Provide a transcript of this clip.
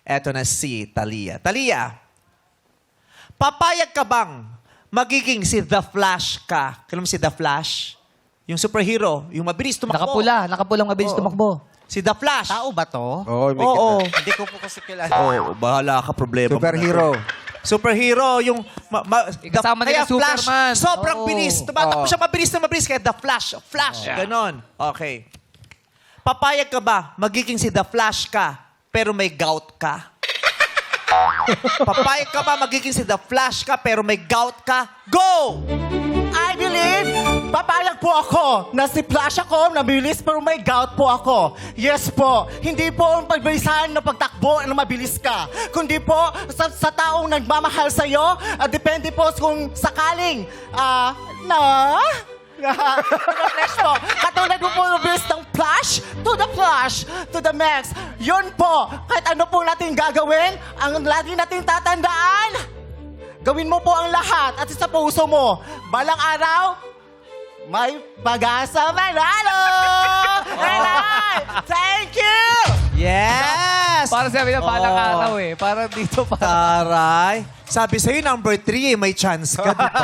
Eto na si Talia. Talia, papayag ka bang magiging si The Flash ka? Kailan mo si The Flash? Yung superhero, yung mabilis tumakbo. Nakapulang mabilis tumakbo. Si The Flash. Tao ba to? Oo, may Oo. Hindi ko po kasi kilala. Oo, bahala ka, problema. mo na Superhero. to. Superhero, yung... Kasama nila kaya Flash, Superman. sobrang Oo. bilis. Tumatakbo Oo. siya mabilis na mabilis. Kaya The Flash. Flash, ganon. Okay. Papayag ka ba magiging si The Flash ka, pero may gout ka? Papayag ka ba magiging si The Flash ka, pero may gout ka? Go! I believe, papayag po ako na si Flash ako, nabilis pero may gout po ako. Yes po, hindi po ang pagbilisan na pagtakbo na mabilis ka. Kundi po sa taong nagmamahal sa'yo, depende po kung sakaling, Flash po. Katulad mo po yung bilis ng Flash to the max. Yun po, kahit ano po natin gagawin, ang lagi natin tatandaan, gawin mo po ang lahat at sa puso mo. Balang araw, may pag-asa manalo! Alright! Thank you! Yes! Para sabi na palang araw eh. Parang dito pa. Taray. Sabi sa'yo, number 3 may chance ka, di ba?